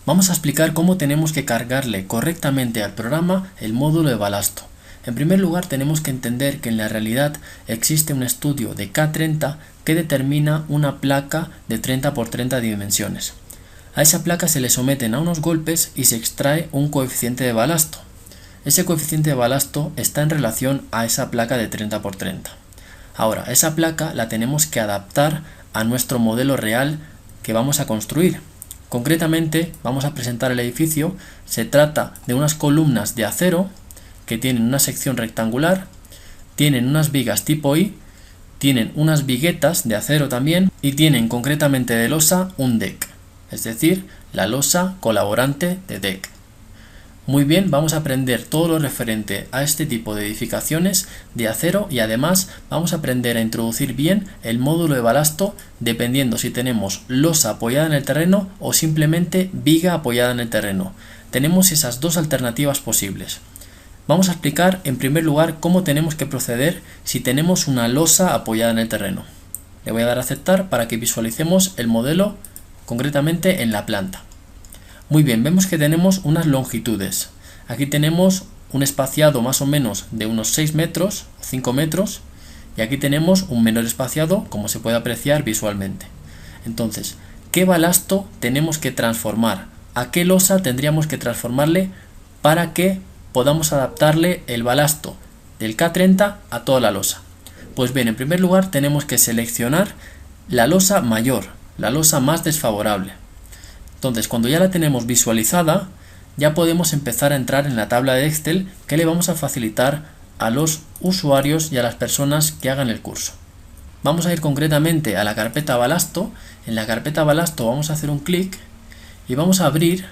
Vamos a explicar cómo tenemos que cargarle correctamente al programa el módulo de balasto. En primer lugar, tenemos que entender que en la realidad existe un estudio de K30 que determina una placa de 30 por 30 dimensiones. A esa placa se le someten a unos golpes y se extrae un coeficiente de balasto. Ese coeficiente de balasto está en relación a esa placa de 30 por 30. Ahora, esa placa la tenemos que adaptar a nuestro modelo real que vamos a construir. Concretamente, vamos a presentar el edificio. Se trata de unas columnas de acero que tienen una sección rectangular, tienen unas vigas tipo I, tienen unas viguetas de acero también y tienen concretamente de losa un deck, es decir, la losa colaborante de deck. Muy bien, vamos a aprender todo lo referente a este tipo de edificaciones de acero y además vamos a aprender a introducir bien el módulo de balasto dependiendo si tenemos losa apoyada en el terreno o simplemente viga apoyada en el terreno. Tenemos esas dos alternativas posibles. Vamos a explicar en primer lugar cómo tenemos que proceder si tenemos una losa apoyada en el terreno. Le voy a dar a aceptar para que visualicemos el modelo concretamente en la planta. Muy bien, vemos que tenemos unas longitudes. Aquí tenemos un espaciado más o menos de unos 6 metros o 5 metros y aquí tenemos un menor espaciado como se puede apreciar visualmente. Entonces, ¿qué balasto tenemos que transformar? ¿A qué losa tendríamos que transformarle para que podamos adaptarle el balasto del K30 a toda la losa? Pues bien, en primer lugar tenemos que seleccionar la losa mayor, la losa más desfavorable. Entonces, cuando ya la tenemos visualizada, ya podemos empezar a entrar en la tabla de Excel que le vamos a facilitar a los usuarios y a las personas que hagan el curso. Vamos a ir concretamente a la carpeta balasto. En la carpeta balasto vamos a hacer un clic y vamos a abrir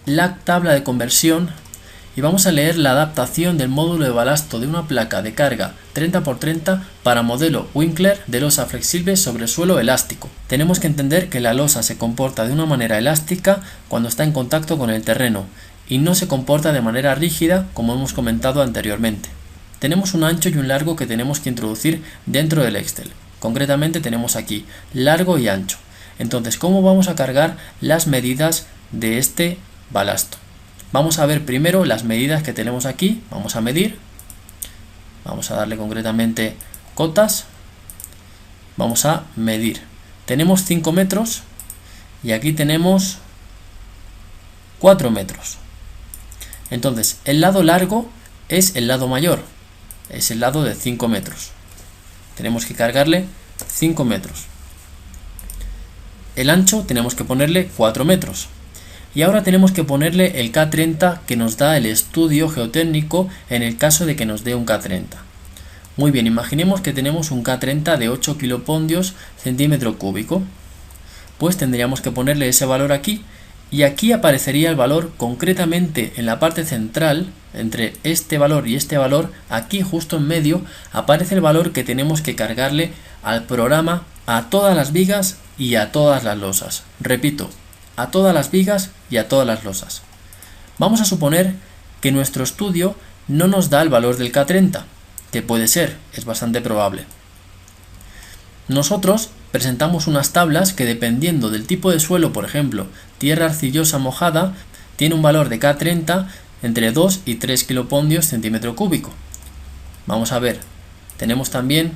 la tabla de conversión y vamos a leer la adaptación del módulo de balasto de una placa de carga 30 por 30 para modelo Winkler de losa flexible sobre suelo elástico. Tenemos que entender que la losa se comporta de una manera elástica cuando está en contacto con el terreno y no se comporta de manera rígida como hemos comentado anteriormente. Tenemos un ancho y un largo que tenemos que introducir dentro del Excel. Concretamente tenemos aquí largo y ancho. Entonces, ¿cómo vamos a cargar las medidas de este balasto? Vamos a ver primero las medidas que tenemos aquí. Vamos a medir. Vamos a darle concretamente cotas. Vamos a medir. Tenemos 5 metros y aquí tenemos 4 metros. Entonces, el lado largo es el lado mayor. Es el lado de 5 metros. Tenemos que cargarle 5 metros. El ancho tenemos que ponerle 4 metros. Y ahora tenemos que ponerle el K30 que nos da el estudio geotécnico en el caso de que nos dé un K30. Muy bien, imaginemos que tenemos un K30 de 8 kilopondios centímetro cúbico. Pues tendríamos que ponerle ese valor aquí y aquí aparecería el valor concretamente en la parte central, entre este valor y este valor, aquí justo en medio aparece el valor que tenemos que cargarle al programa a todas las vigas y a todas las losas. Repito, a todas las vigas y a todas las losas. Vamos a suponer que nuestro estudio no nos da el valor del K30, que puede ser, es bastante probable. Nosotros presentamos unas tablas que dependiendo del tipo de suelo, por ejemplo, tierra arcillosa mojada, tiene un valor de K30 entre 2 y 3 kilopondios centímetro cúbico. Vamos a ver, tenemos también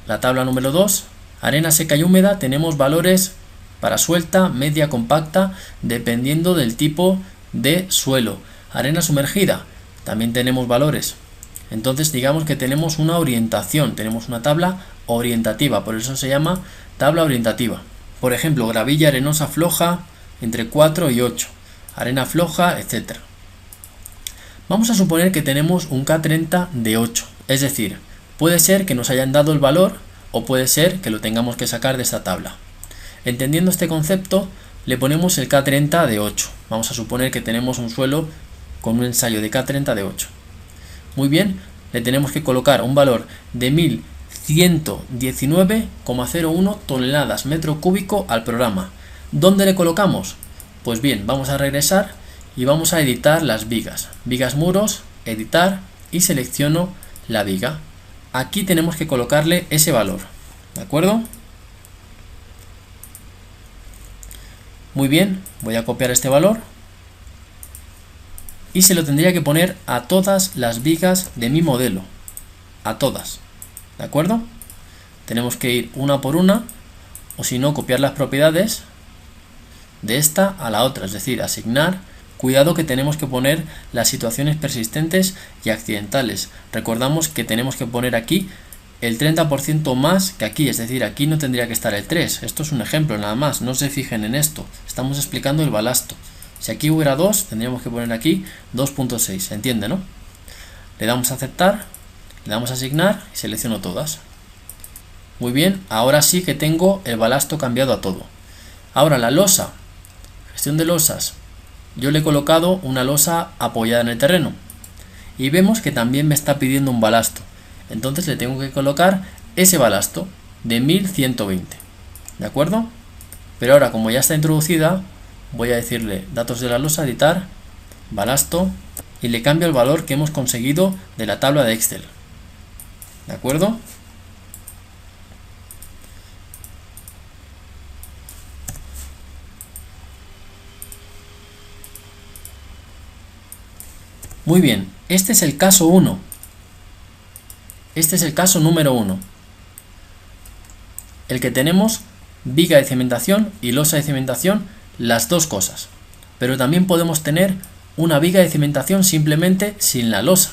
la tabla número 2, arena seca y húmeda, tenemos valores para suelta, media, compacta, dependiendo del tipo de suelo. Arena sumergida, también tenemos valores. Entonces digamos que tenemos una orientación, tenemos una tabla orientativa, por eso se llama tabla orientativa. Por ejemplo, gravilla arenosa floja entre 4 y 8, arena floja, etc. Vamos a suponer que tenemos un K30 de 8, es decir, puede ser que nos hayan dado el valor o puede ser que lo tengamos que sacar de esta tabla. Entendiendo este concepto, le ponemos el K30 de 8. Vamos a suponer que tenemos un suelo con un ensayo de K30 de 8. Muy bien, le tenemos que colocar un valor de 1119,01 toneladas metro cúbico al programa. ¿Dónde le colocamos? Pues bien, vamos a regresar y vamos a editar las vigas. Vigas muros, editar y selecciono la viga. Aquí tenemos que colocarle ese valor. ¿De acuerdo? Muy bien, voy a copiar este valor y se lo tendría que poner a todas las vigas de mi modelo, a todas, ¿de acuerdo? Tenemos que ir una por una, o si no, copiar las propiedades de esta a la otra, es decir, asignar. Cuidado que tenemos que poner las situaciones persistentes y accidentales. Recordamos que tenemos que poner aquí el 30% más que aquí, es decir, aquí no tendría que estar el 3. Esto es un ejemplo nada más, no se fijen en esto. Estamos explicando el balasto. Si aquí hubiera 2, tendríamos que poner aquí 2.6, ¿se entiende, no? Le damos a aceptar, le damos a asignar y selecciono todas. Muy bien, ahora sí que tengo el balasto cambiado a todo. Ahora la losa, gestión de losas. Yo le he colocado una losa apoyada en el terreno y vemos que también me está pidiendo un balasto. Entonces le tengo que colocar ese balasto de 1120, ¿de acuerdo? Pero ahora, como ya está introducida, voy a decirle datos de la losa, editar, balasto, y le cambio el valor que hemos conseguido de la tabla de Excel, ¿de acuerdo? Muy bien, este es el caso 1. Este es el caso número 1. El que tenemos viga de cimentación y losa de cimentación, las dos cosas. Pero también podemos tener una viga de cimentación simplemente sin la losa.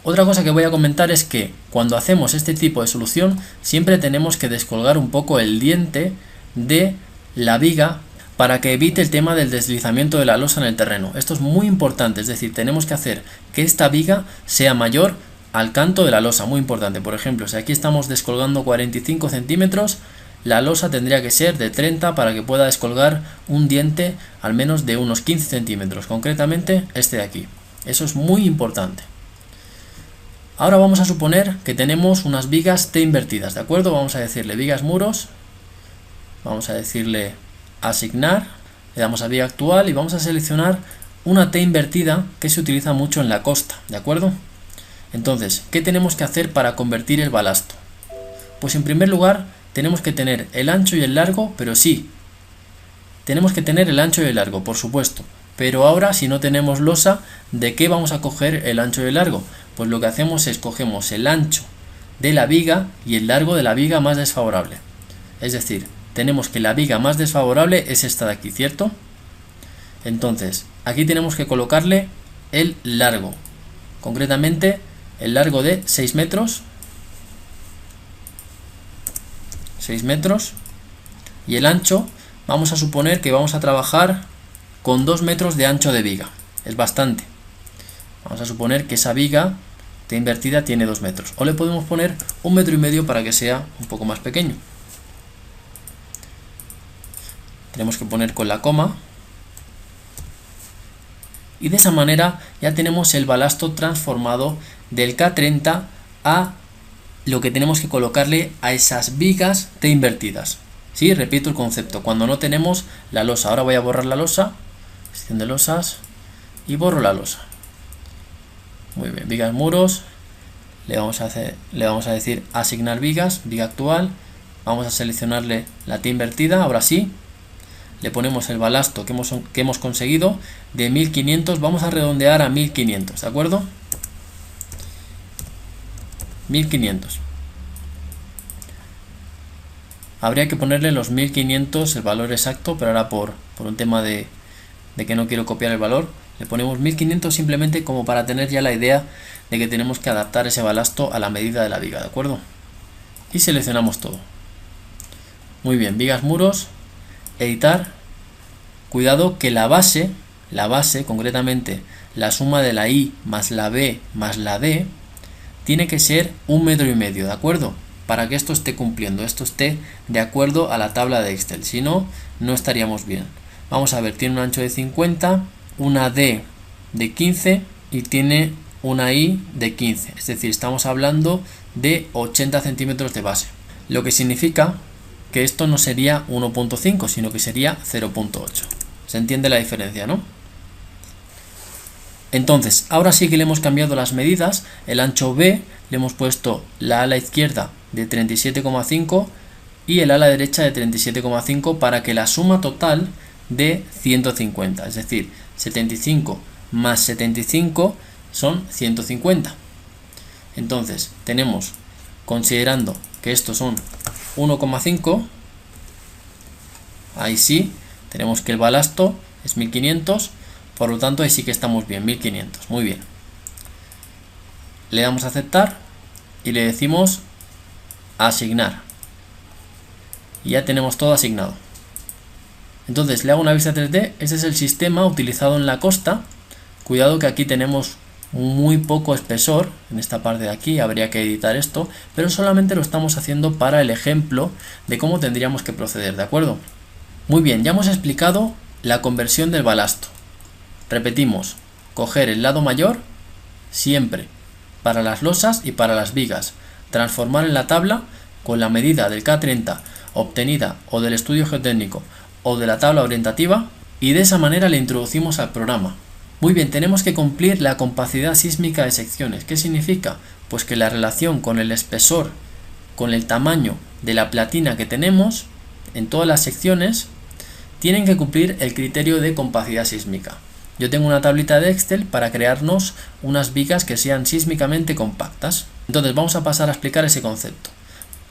Otra cosa que voy a comentar es que cuando hacemos este tipo de solución siempre tenemos que descolgar un poco el diente de la viga para que evite el tema del deslizamiento de la losa en el terreno. Esto es muy importante, es decir, tenemos que hacer que esta viga sea mayor al canto de la losa, muy importante. Por ejemplo, si aquí estamos descolgando 45 centímetros, la losa tendría que ser de 30 para que pueda descolgar un diente al menos de unos 15 centímetros, concretamente este de aquí. Eso es muy importante. Ahora vamos a suponer que tenemos unas vigas T invertidas, ¿de acuerdo? Vamos a decirle vigas muros, vamos a decirle asignar, le damos a viga actual y vamos a seleccionar una T invertida que se utiliza mucho en la costa, ¿de acuerdo? Entonces, ¿qué tenemos que hacer para convertir el balasto? Pues en primer lugar tenemos que tener el ancho y el largo, pero sí, tenemos que tener el ancho y el largo, por supuesto. Pero ahora, si no tenemos losa, ¿de qué vamos a coger el ancho y el largo? Pues lo que hacemos es cogemos el ancho de la viga y el largo de la viga más desfavorable. Es decir, tenemos que la viga más desfavorable es esta de aquí, ¿cierto? Entonces, aquí tenemos que colocarle el largo, concretamente el largo de 6 metros, 6 metros, y el ancho, vamos a suponer que vamos a trabajar con 2 metros de ancho de viga, es bastante. Vamos a suponer que esa viga T invertida tiene 2 metros, o le podemos poner 1,5 metros para que sea un poco más pequeño. Tenemos que poner con la coma. Y de esa manera ya tenemos el balasto transformado del K30 a lo que tenemos que colocarle a esas vigas T invertidas. Sí, repito el concepto, cuando no tenemos la losa. Ahora voy a borrar la losa, gestión de losas, y borro la losa. Muy bien, vigas muros, le vamos a decir asignar vigas, viga actual, vamos a seleccionarle la T invertida, ahora sí. Le ponemos el balasto que hemos conseguido de 1500, vamos a redondear a 1500, ¿de acuerdo? 1500. Habría que ponerle los 1500, el valor exacto, pero ahora por un tema de que no quiero copiar el valor, le ponemos 1500 simplemente como para tener ya la idea de que tenemos que adaptar ese balasto a la medida de la viga, ¿de acuerdo? Y seleccionamos todo. Muy bien, vigas muros, editar. Cuidado que la base concretamente la suma de la I más la B más la D tiene que ser 1,5 metros, ¿de acuerdo? Para que esto esté cumpliendo, esto esté de acuerdo a la tabla de Excel, si no, no estaríamos bien. Vamos a ver, tiene un ancho de 50, una D de 15 y tiene una I de 15, es decir, estamos hablando de 80 centímetros de base, lo que significa que esto no sería 1,5, sino que sería 0,8. ¿Se entiende la diferencia, no? Entonces, ahora sí que le hemos cambiado las medidas. El ancho B le hemos puesto la ala izquierda de 37,5, y el ala derecha de 37,5 para que la suma total de 150, es decir, 75 más 75 son 150. Entonces tenemos, considerando que estos son 1,5, ahí sí, tenemos que el balasto es 1500, por lo tanto ahí sí que estamos bien, 1500, muy bien. Le damos a aceptar y le decimos asignar. Y ya tenemos todo asignado. Entonces le hago una vista 3D, este es el sistema utilizado en la costa. Cuidado que aquí tenemos muy poco espesor, en esta parte de aquí habría que editar esto, pero solamente lo estamos haciendo para el ejemplo de cómo tendríamos que proceder, ¿de acuerdo? Muy bien, ya hemos explicado la conversión del balasto. Repetimos, coger el lado mayor siempre para las losas y para las vigas, transformar en la tabla con la medida del K30 obtenida o del estudio geotécnico o de la tabla orientativa, y de esa manera le introducimos al programa. Muy bien, tenemos que cumplir la compacidad sísmica de secciones. ¿Qué significa? Pues que la relación con el espesor, con el tamaño de la platina que tenemos en todas las secciones, tienen que cumplir el criterio de compacidad sísmica. Yo tengo una tablita de Excel para crearnos unas vigas que sean sísmicamente compactas. Entonces vamos a pasar a explicar ese concepto.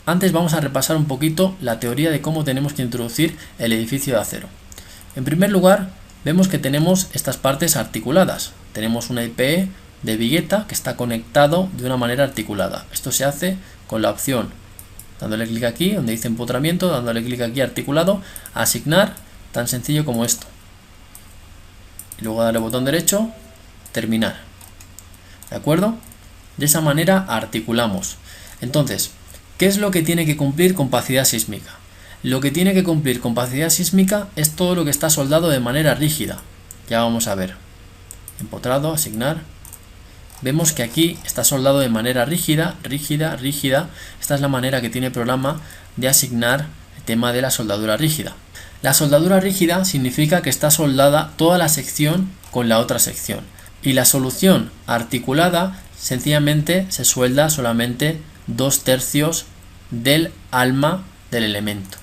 Antes vamos a repasar un poquito la teoría de cómo tenemos que introducir el edificio de acero. En primer lugar, vemos que tenemos estas partes articuladas. Tenemos una IPE de vigueta que está conectado de una manera articulada. Esto se hace con la opción, dándole clic aquí, donde dice empotramiento, dándole clic aquí articulado, asignar, tan sencillo como esto. Y luego darle botón derecho, terminar. ¿De acuerdo? De esa manera articulamos. Entonces, ¿qué es lo que tiene que cumplir compacidad sísmica? Lo que tiene que cumplir compacidad sísmica es todo lo que está soldado de manera rígida. Ya vamos a ver. Empotrado, asignar. Vemos que aquí está soldado de manera rígida, rígida, rígida. Esta es la manera que tiene el programa de asignar el tema de la soldadura rígida. La soldadura rígida significa que está soldada toda la sección con la otra sección. Y la solución articulada sencillamente se suelda solamente 2/3 del alma del elemento.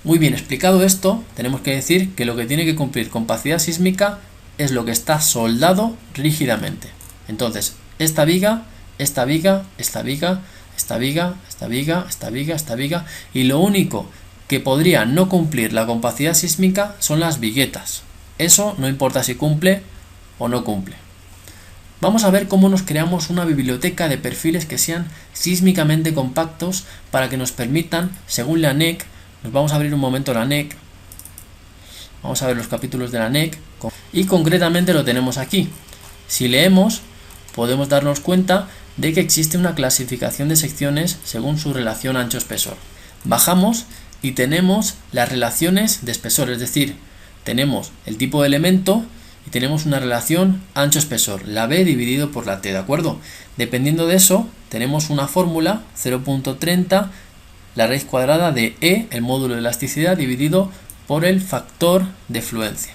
Muy bien, explicado esto, tenemos que decir que lo que tiene que cumplir compacidad sísmica es lo que está soldado rígidamente. Entonces, esta viga, esta viga, esta viga, esta viga, esta viga, esta viga, esta viga, y lo único que podría no cumplir la compacidad sísmica son las viguetas. Eso no importa si cumple o no cumple. Vamos a ver cómo nos creamos una biblioteca de perfiles que sean sísmicamente compactos para que nos permitan, según la NEC, nos vamos a abrir un momento la NEC, vamos a ver los capítulos de la NEC y concretamente lo tenemos aquí. Si leemos, podemos darnos cuenta de que existe una clasificación de secciones según su relación ancho-espesor. Bajamos y tenemos las relaciones de espesor, es decir, tenemos el tipo de elemento y tenemos una relación ancho-espesor, la B dividido por la T, ¿de acuerdo? Dependiendo de eso, tenemos una fórmula 0.30, la raíz cuadrada de E, el módulo de elasticidad, dividido por el factor de fluencia.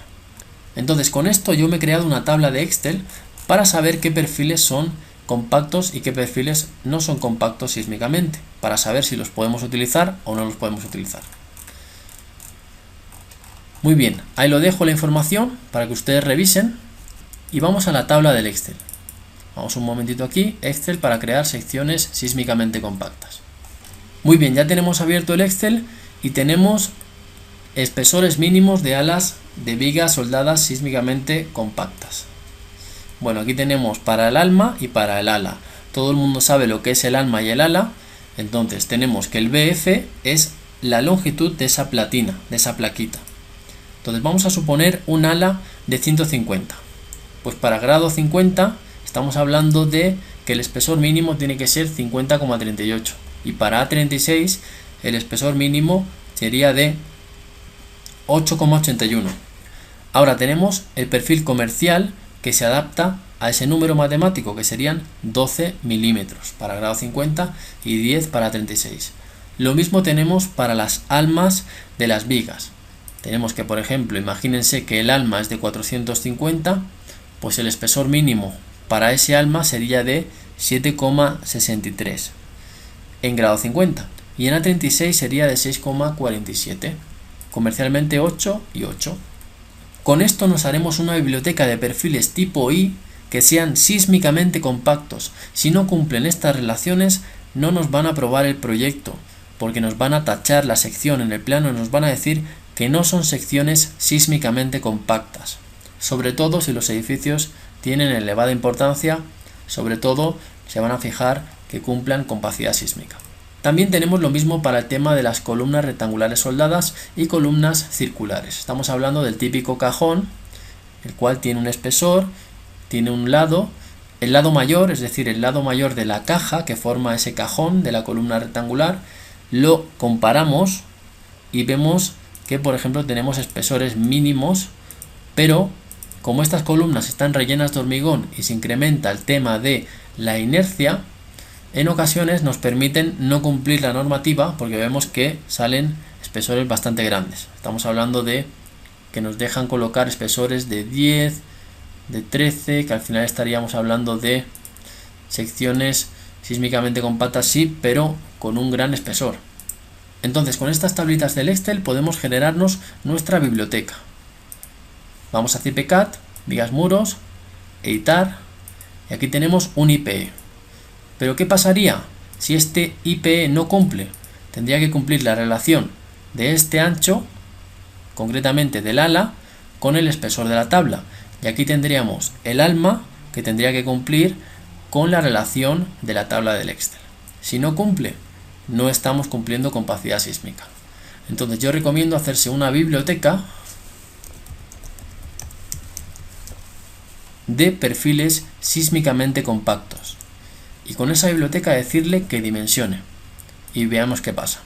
Entonces, con esto yo me he creado una tabla de Excel para saber qué perfiles son compactos y qué perfiles no son compactos sísmicamente, para saber si los podemos utilizar o no los podemos utilizar. Muy bien, ahí lo dejo la información para que ustedes revisen y vamos a la tabla del Excel. Vamos un momentito aquí, Excel para crear secciones sísmicamente compactas. Muy bien, ya tenemos abierto el Excel y tenemos espesores mínimos de alas de vigas soldadas sísmicamente compactas. Bueno, aquí tenemos para el alma y para el ala. Todo el mundo sabe lo que es el alma y el ala, entonces tenemos que el BF es la longitud de esa platina, de esa plaquita. Entonces vamos a suponer un ala de 150. Pues para grado 50 estamos hablando de que el espesor mínimo tiene que ser 50,38. Y para A36 el espesor mínimo sería de 8,81. Ahora tenemos el perfil comercial que se adapta a ese número matemático, que serían 12 milímetros para grado 50 y 10 para 36. Lo mismo tenemos para las almas de las vigas. Tenemos que, por ejemplo, imagínense que el alma es de 450, pues el espesor mínimo para ese alma sería de 7,63 en grado 50. y en A36 sería de 6,47. Comercialmente 8 y 8. Con esto nos haremos una biblioteca de perfiles tipo I que sean sísmicamente compactos. Si no cumplen estas relaciones, no nos van a aprobar el proyecto, porque nos van a tachar la sección en el plano y nos van a decir que no son secciones sísmicamente compactas. Sobre todo si los edificios tienen elevada importancia, sobre todo se van a fijar que cumplan compacidad sísmica. También tenemos lo mismo para el tema de las columnas rectangulares soldadas y columnas circulares. Estamos hablando del típico cajón, el cual tiene un espesor, tiene un lado, el lado mayor, es decir, el lado mayor de la caja que forma ese cajón de la columna rectangular, lo comparamos y vemos que, por ejemplo, tenemos espesores mínimos, pero como estas columnas están rellenas de hormigón y se incrementa el tema de la inercia, en ocasiones nos permiten no cumplir la normativa porque vemos que salen espesores bastante grandes. Estamos hablando de que nos dejan colocar espesores de 10, de 13, que al final estaríamos hablando de secciones sísmicamente compactas, sí, pero con un gran espesor. Entonces, con estas tablitas del Excel podemos generarnos nuestra biblioteca. Vamos a CIPECAD, vigas muros, editar, y aquí tenemos un IPE. Pero ¿qué pasaría si este IPE no cumple? Tendría que cumplir la relación de este ancho, concretamente del ala, con el espesor de la tabla. Y aquí tendríamos el alma que tendría que cumplir con la relación de la tabla del Excel. Si no cumple, no estamos cumpliendo compacidad sísmica. Entonces yo recomiendo hacerse una biblioteca de perfiles sísmicamente compactos. Y con esa biblioteca decirle que dimensione. Y veamos qué pasa.